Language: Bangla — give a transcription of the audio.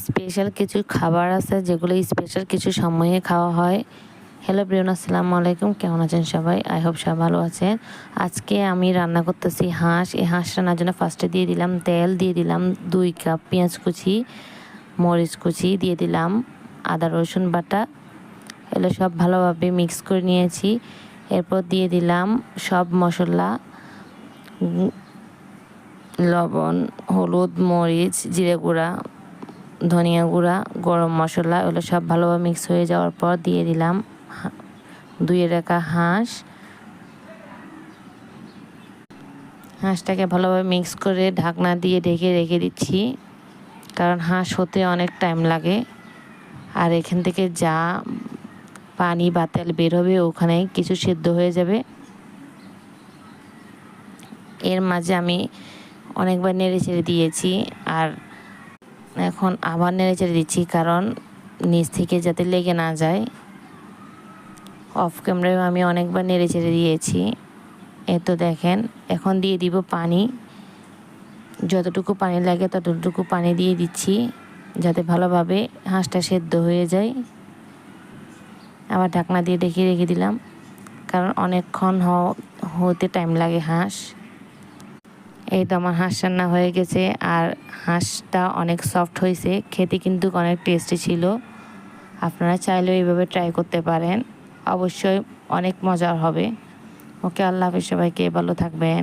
স্পেশাল কিছু খাবার আছে যেগুলো স্পেশাল কিছু সময়ে খাওয়া হয়। হ্যালো ব্রিয়ন, আসসালামু আলাইকুম। কেমন আছেন সবাই? আই হোপ সবাই ভালো আছেন। আজকে আমি রান্না করতেছি হাঁস। এই হাঁস রান্নার জন্য ফার্স্টে দিয়ে দিলাম তেল, দিয়ে দিলাম 2 কাপ পেঁয়াজ কুচি, মরিচ কুচি, দিয়ে দিলাম আদা রসুন বাটা। এগুলো সব ভালোভাবে মিক্স করে নিয়েছি। এরপর দিয়ে দিলাম সব মশলা, লবণ, হলুদ, মরিচ, জিরে গুঁড়া, ধনিয়া গুঁড়া, গরম মশলা। এগুলো সব ভালোভাবে মিক্স হয়ে যাওয়ার পর দিয়ে দিলাম ধুয়ে রাখা হাঁসটাকে ভালোভাবে মিক্স করে ঢাকনা দিয়ে ঢেকে রেখে দিচ্ছি, কারণ হাঁস হতে অনেক টাইম লাগে। আর এখান থেকে যা পানি বা তেল বের হবে ওখানে কিছু সেদ্ধ হয়ে যাবে। এর মাঝে আমি অনেকবার নেড়ে চেড়ে দিয়েছি, আর এখন আবার নেড়ে চেড়ে দিচ্ছি, কারণ নিচ থেকে যাতে লেগে না যায়। অফ ক্যামেরায় আমি অনেকবার নেড়ে চেড়ে দিয়েছি। এ তো দেখেন, এখন দিয়ে দিব পানি। যতটুকু পানি লাগে ততটুকু পানি দিয়ে দিচ্ছি, যাতে ভালোভাবে হাঁসটা সেদ্ধ হয়ে যায়। আবার ঢাকনা দিয়ে ঢেকে রেখে দিলাম, কারণ অনেকক্ষণ হতে টাইম লাগে হাঁস। এই তো আমার হাঁস রান্না হয়ে গেছে, আর হাঁসটা অনেক সফট হয়েছে, খেতে কিন্তু অনেক টেস্টি ছিল। আপনারা চাইলেও এইভাবে ট্রাই করতে পারেন, অবশ্যই অনেক মজার হবে। ওকে, আল্লাহ হাফেজ, সবাইকে ভালো থাকবেন।